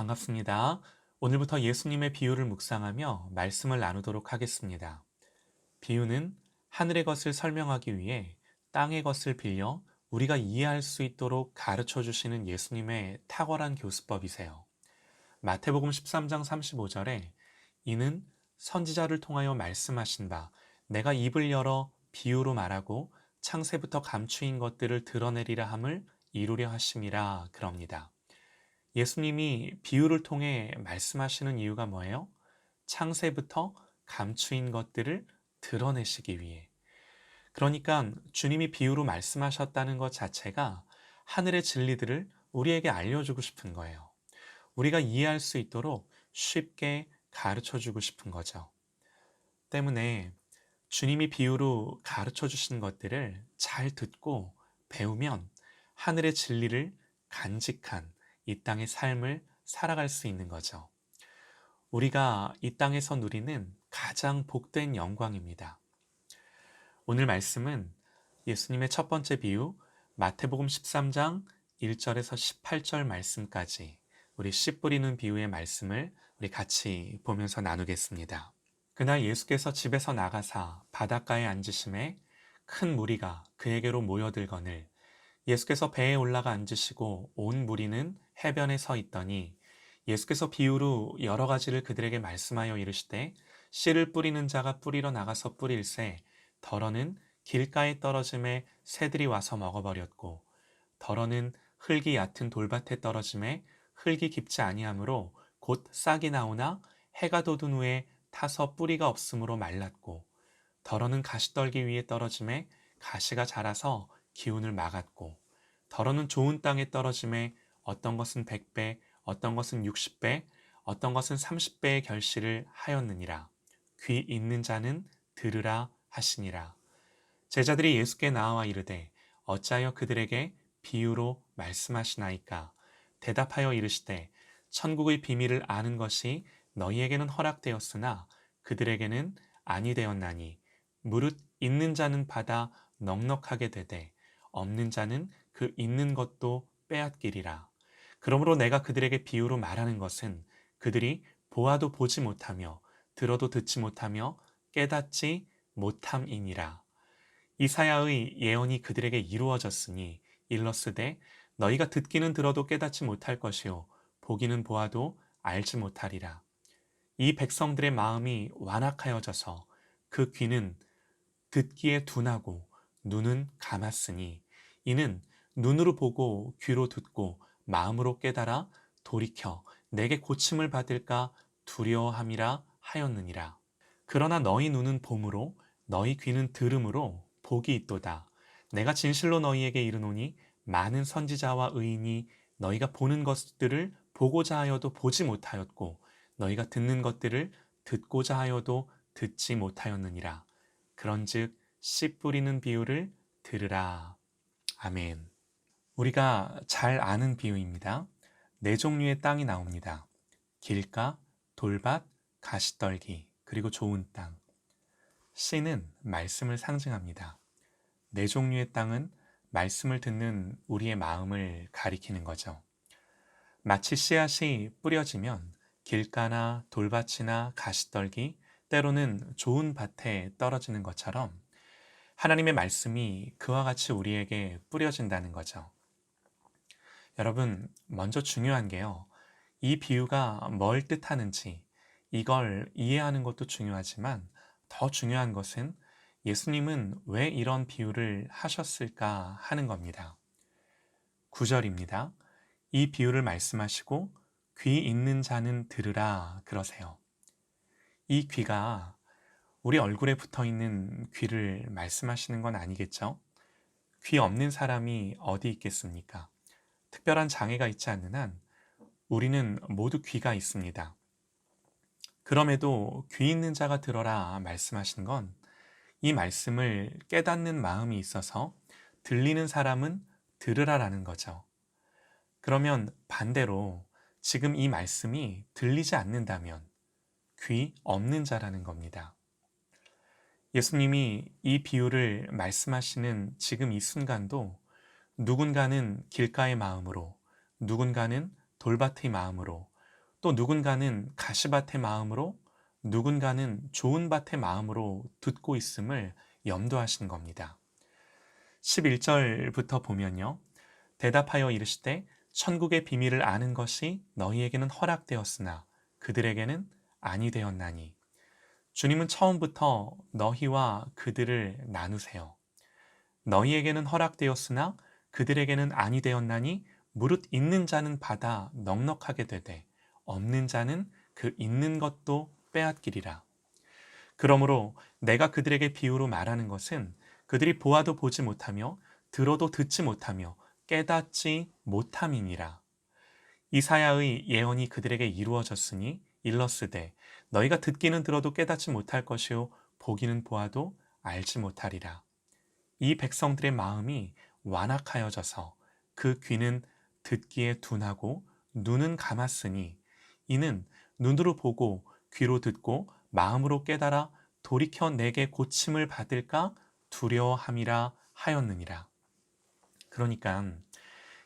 반갑습니다. 오늘부터 예수님의 비유를 묵상하며 말씀을 나누도록 하겠습니다. 비유는 하늘의 것을 설명하기 위해 땅의 것을 빌려 우리가 이해할 수 있도록 가르쳐 주시는 예수님의 탁월한 교수법이세요. 마태복음 13장 35절에 이는 선지자를 통하여 말씀하신 바 내가 입을 열어 비유로 말하고 창세부터 감추인 것들을 드러내리라 함을 이루려 하심이라 그럽니다. 예수님이 비유를 통해 말씀하시는 이유가 뭐예요? 창세부터 감추인 것들을 드러내시기 위해. 그러니까 주님이 비유로 말씀하셨다는 것 자체가 하늘의 진리들을 우리에게 알려주고 싶은 거예요. 우리가 이해할 수 있도록 쉽게 가르쳐 주고 싶은 거죠. 때문에 주님이 비유로 가르쳐 주신 것들을 잘 듣고 배우면 하늘의 진리를 간직한 이 땅의 삶을 살아갈 수 있는 거죠. 우리가 이 땅에서 누리는 가장 복된 영광입니다. 오늘 말씀은 예수님의 첫 번째 비유 마태복음 13장 1절에서 18절 말씀까지 우리 씨 뿌리는 비유의 말씀을 우리 같이 보면서 나누겠습니다. 그날 예수께서 집에서 나가사 바닷가에 앉으심에 큰 무리가 그에게로 모여들거늘 예수께서 배에 올라가 앉으시고 온 무리는 해변에 서 있더니 예수께서 비유로 여러 가지를 그들에게 말씀하여 이르시되 씨를 뿌리는 자가 뿌리러 나가서 뿌릴새 덜어는 길가에 떨어짐에 새들이 와서 먹어버렸고 덜어는 흙이 얕은 돌밭에 떨어짐에 흙이 깊지 아니하므로 곧 싹이 나오나 해가 돋은 후에 타서 뿌리가 없으므로 말랐고 덜어는 가시떨기 위에 떨어짐에 가시가 자라서 기운을 막았고 덜어는 좋은 땅에 떨어짐에 어떤 것은 100배, 어떤 것은 60배, 어떤 것은 30배의 결실을 하였느니라. 귀 있는 자는 들으라 하시니라. 제자들이 예수께 나와 이르되 어찌하여 그들에게 비유로 말씀하시나이까? 대답하여 이르시되 천국의 비밀을 아는 것이 너희에게는 허락되었으나 그들에게는 아니 되었나니 무릇 있는 자는 받아 넉넉하게 되되 없는 자는 그 있는 것도 빼앗기리라. 그러므로 내가 그들에게 비유로 말하는 것은 그들이 보아도 보지 못하며 들어도 듣지 못하며 깨닫지 못함이니라. 이사야의 예언이 그들에게 이루어졌으니 일러스되 너희가 듣기는 들어도 깨닫지 못할 것이요 보기는 보아도 알지 못하리라. 이 백성들의 마음이 완악하여져서 그 귀는 듣기에 둔하고 눈은 감았으니 이는 눈으로 보고 귀로 듣고 마음으로 깨달아 돌이켜 내게 고침을 받을까 두려워함이라 하였느니라. 그러나 너희 눈은 봄으로 너희 귀는 들음으로 복이 있도다. 내가 진실로 너희에게 이르노니 많은 선지자와 의인이 너희가 보는 것들을 보고자 하여도 보지 못하였고 너희가 듣는 것들을 듣고자 하여도 듣지 못하였느니라. 그런즉 씨 뿌리는 비유를 들으라. 아멘. 우리가 잘 아는 비유입니다. 네 종류의 땅이 나옵니다. 길가, 돌밭, 가시떨기, 그리고 좋은 땅. 씨는 말씀을 상징합니다. 네 종류의 땅은 말씀을 듣는 우리의 마음을 가리키는 거죠. 마치 씨앗이 뿌려지면 길가나 돌밭이나 가시떨기, 때로는 좋은 밭에 떨어지는 것처럼 하나님의 말씀이 그와 같이 우리에게 뿌려진다는 거죠. 여러분, 먼저 중요한 게요. 이 비유가 뭘 뜻하는지 이걸 이해하는 것도 중요하지만 더 중요한 것은 예수님은 왜 이런 비유를 하셨을까 하는 겁니다. 9절입니다. 이 비유를 말씀하시고 귀 있는 자는 들으라 그러세요. 이 귀가 우리 얼굴에 붙어 있는 귀를 말씀하시는 건 아니겠죠? 귀 없는 사람이 어디 있겠습니까? 특별한 장애가 있지 않는 한 우리는 모두 귀가 있습니다. 그럼에도 귀 있는 자가 들어라 말씀하신 건 이 말씀을 깨닫는 마음이 있어서 들리는 사람은 들으라라는 거죠. 그러면 반대로 지금 이 말씀이 들리지 않는다면 귀 없는 자라는 겁니다. 예수님이 이 비유를 말씀하시는 지금 이 순간도 누군가는 길가의 마음으로, 누군가는 돌밭의 마음으로, 또 누군가는 가시밭의 마음으로, 누군가는 좋은 밭의 마음으로 듣고 있음을 염두하신 겁니다. 11절부터 보면요. 대답하여 이르시되 천국의 비밀을 아는 것이 너희에게는 허락되었으나 그들에게는 아니 되었나니. 주님은 처음부터 너희와 그들을 나누세요. 너희에게는 허락되었으나 그들에게는 아니 되었나니 무릇 있는 자는 받아 넉넉하게 되되 없는 자는 그 있는 것도 빼앗기리라. 그러므로 내가 그들에게 비유로 말하는 것은 그들이 보아도 보지 못하며 들어도 듣지 못하며 깨닫지 못함이니라. 이사야의 예언이 그들에게 이루어졌으니 일렀으되 너희가 듣기는 들어도 깨닫지 못할 것이요 보기는 보아도 알지 못하리라. 이 백성들의 마음이 완악하여져서 그 귀는 듣기에 둔하고 눈은 감았으니 이는 눈으로 보고 귀로 듣고 마음으로 깨달아 돌이켜 내게 고침을 받을까 두려워함이라 하였느니라. 그러니까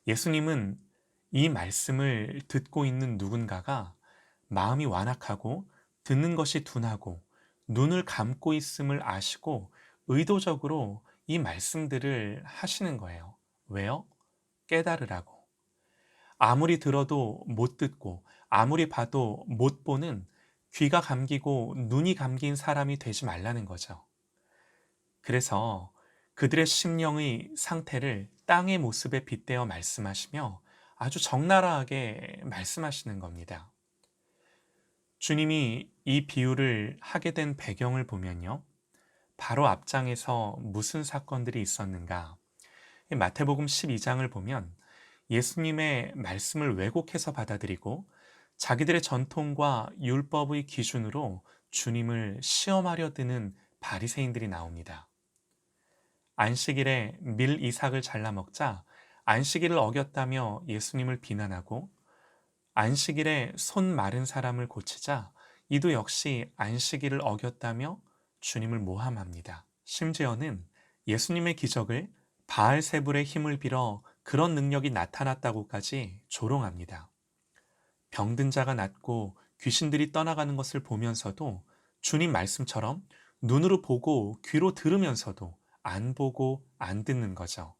예수님은 이 말씀을 듣고 있는 누군가가 마음이 완악하고 듣는 것이 둔하고 눈을 감고 있음을 아시고 의도적으로 이 말씀들을 하시는 거예요. 왜요? 깨달으라고. 아무리 들어도 못 듣고 아무리 봐도 못 보는 귀가 감기고 눈이 감긴 사람이 되지 말라는 거죠. 그래서 그들의 심령의 상태를 땅의 모습에 빗대어 말씀하시며 아주 적나라하게 말씀하시는 겁니다. 주님이 이 비유를 하게 된 배경을 보면요. 바로 앞장에서 무슨 사건들이 있었는가? 마태복음 12장을 보면 예수님의 말씀을 왜곡해서 받아들이고 자기들의 전통과 율법의 기준으로 주님을 시험하려 드는 바리새인들이 나옵니다. 안식일에 밀 이삭을 잘라 먹자 안식일을 어겼다며 예수님을 비난하고 안식일에 손 마른 사람을 고치자 이도 역시 안식일을 어겼다며 주님을 모함합니다. 심지어는 예수님의 기적을 바알세불의 힘을 빌어 그런 능력이 나타났다고까지 조롱합니다. 병든 자가 낫고 귀신들이 떠나가는 것을 보면서도 주님 말씀처럼 눈으로 보고 귀로 들으면서도 안 보고 안 듣는 거죠.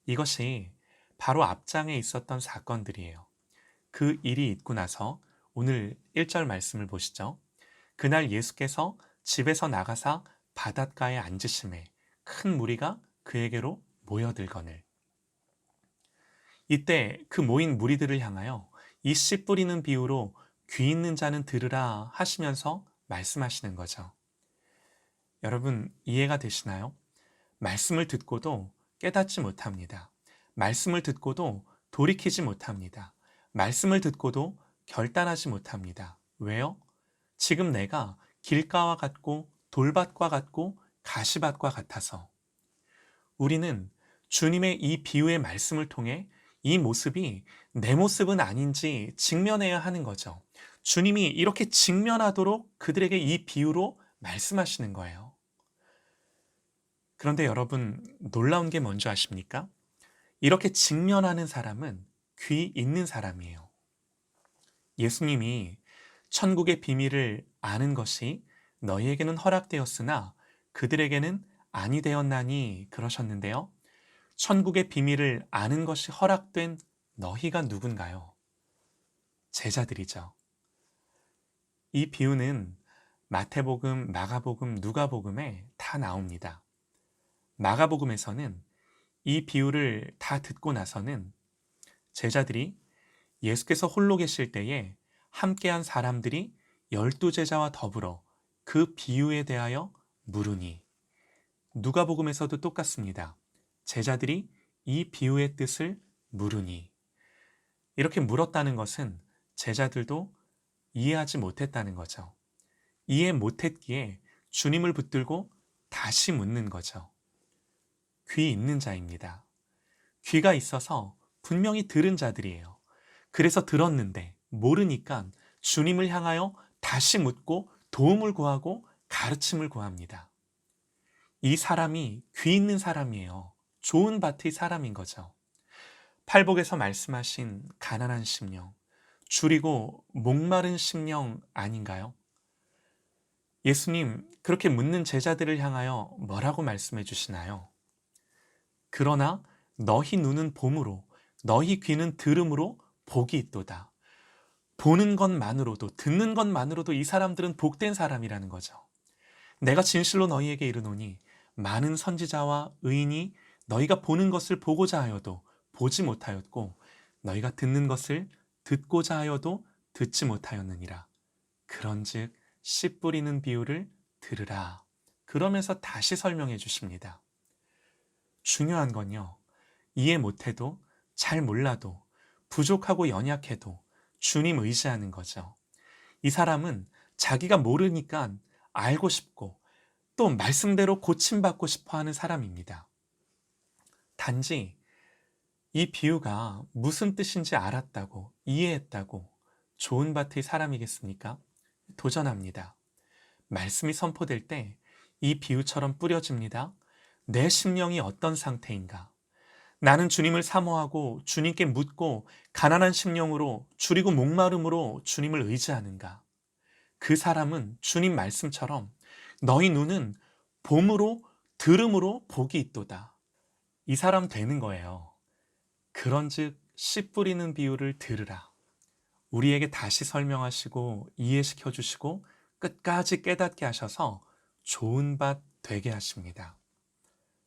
이것이 바로 앞장에 있었던 사건들이에요. 그 일이 있고 나서 오늘 1절 말씀을 보시죠. 그날 예수께서 집에서 나가사 바닷가에 앉으심에 큰 무리가 그에게로 모여들거늘. 이때 그 모인 무리들을 향하여 이 씨 뿌리는 비유로 귀 있는 자는 들으라 하시면서 말씀하시는 거죠. 여러분 이해가 되시나요? 말씀을 듣고도 깨닫지 못합니다. 말씀을 듣고도 돌이키지 못합니다. 말씀을 듣고도 결단하지 못합니다. 왜요? 지금 내가 길가와 같고 돌밭과 같고 가시밭과 같아서. 우리는 주님의 이 비유의 말씀을 통해 이 모습이 내 모습은 아닌지 직면해야 하는 거죠. 주님이 이렇게 직면하도록 그들에게 이 비유로 말씀하시는 거예요. 그런데 여러분, 놀라운 게 뭔지 아십니까? 이렇게 직면하는 사람은 귀 있는 사람이에요. 예수님이 천국의 비밀을 아는 것이 너희에게는 허락되었으나 그들에게는 아니 되었나니 그러셨는데요. 천국의 비밀을 아는 것이 허락된 너희가 누군가요? 제자들이죠. 이 비유는 마태복음, 마가복음, 누가복음에 다 나옵니다. 마가복음에서는 이 비유를 다 듣고 나서는 제자들이 예수께서 홀로 계실 때에 함께한 사람들이 12제자와 더불어 그 비유에 대하여 물으니, 누가복음에서도 똑같습니다. 제자들이 이 비유의 뜻을 물으니, 이렇게 물었다는 것은 제자들도 이해하지 못했다는 거죠. 이해 못했기에 주님을 붙들고 다시 묻는 거죠. 귀 있는 자입니다. 귀가 있어서 분명히 들은 자들이에요. 그래서 들었는데 모르니까 주님을 향하여 다시 묻고 도움을 구하고 가르침을 구합니다. 이 사람이 귀 있는 사람이에요. 좋은 밭의 사람인 거죠. 팔복에서 말씀하신 가난한 심령, 줄이고 목마른 심령 아닌가요? 예수님, 그렇게 묻는 제자들을 향하여 뭐라고 말씀해 주시나요? 그러나 너희 눈은 봄으로, 너희 귀는 들음으로 복이 있도다. 보는 것만으로도, 듣는 것만으로도 이 사람들은 복된 사람이라는 거죠. 내가 진실로 너희에게 이르노니 많은 선지자와 의인이 너희가 보는 것을 보고자 하여도 보지 못하였고 너희가 듣는 것을 듣고자 하여도 듣지 못하였느니라. 그런즉 씨 뿌리는 비유를 들으라. 그러면서 다시 설명해 주십니다. 중요한 건요, 이해 못해도, 잘 몰라도, 부족하고 연약해도 주님 의지하는 거죠. 이 사람은 자기가 모르니까 알고 싶고 또 말씀대로 고침받고 싶어 하는 사람입니다. 단지 이 비유가 무슨 뜻인지 알았다고, 이해했다고 좋은 밭의 사람이겠습니까? 도전합니다. 말씀이 선포될 때 이 비유처럼 뿌려집니다. 내 심령이 어떤 상태인가? 나는 주님을 사모하고 주님께 묻고 가난한 심령으로 줄이고 목마름으로 주님을 의지하는가? 그 사람은 주님 말씀처럼 너희 눈은 봄으로 들음으로 복이 있도다. 이 사람 되는 거예요. 그런즉 씨 뿌리는 비유를 들으라. 우리에게 다시 설명하시고 이해시켜 주시고 끝까지 깨닫게 하셔서 좋은 밭 되게 하십니다.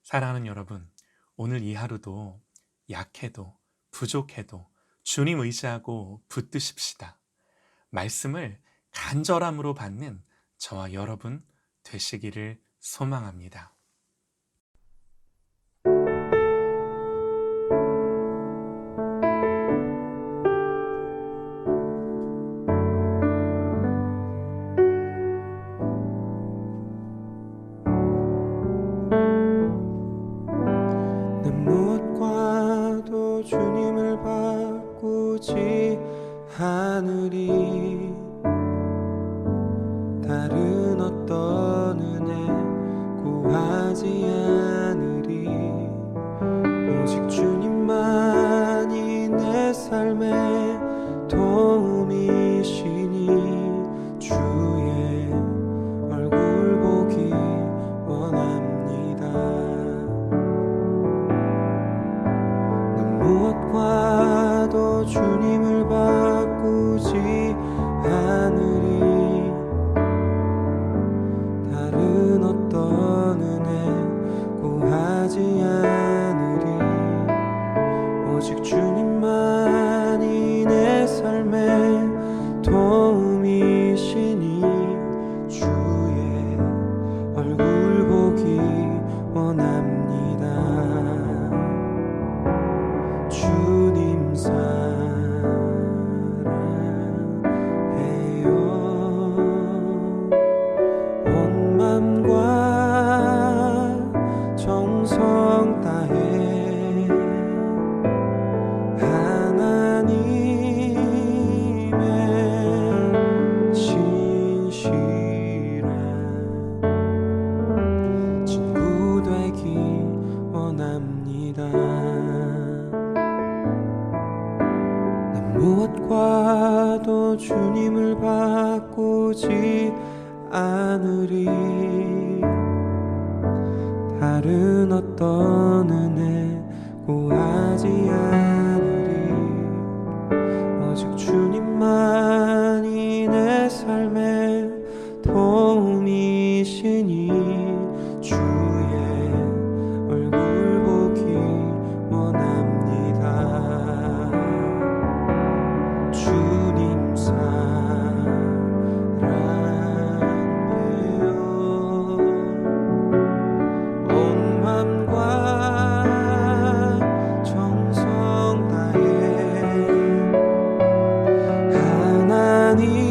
사랑하는 여러분, 오늘 이 하루도 약해도 부족해도 주님 의지하고 붙드십시다. 말씀을 간절함으로 받는 저와 여러분 되시기를 소망합니다. 난 무엇과도 주님을 바꾸지 않으리. 다른 어떤 은혜 구하지 않으리. 오직 주님만이 내 삶의 도움이시니 주의 얼굴 보기 원합니다. 난 무엇과도 주님을 바꾸지 않으리. 다른 어떤 은혜 구하지 않으리. 오직 주님만이 내 삶의 도움이시니 주의 얼굴 보기 원합니다. 주님 사랑해요. 온 맘과 정성 다해 하나님의 신실한 친구 되기 원합니다. 난 무엇과도 주님을 바꾸지 않으리. 다른 어떤 은혜 구하지 않으리. 오직 주님만이 내 삶의 도움이시니 주의 얼굴 보기 원합니다. 주님 사랑해요. 온 맘과 정성 다해 하나님의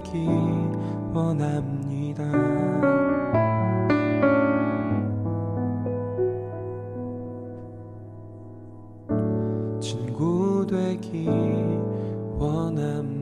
되기 원합니다. 친구 되기 원합니다.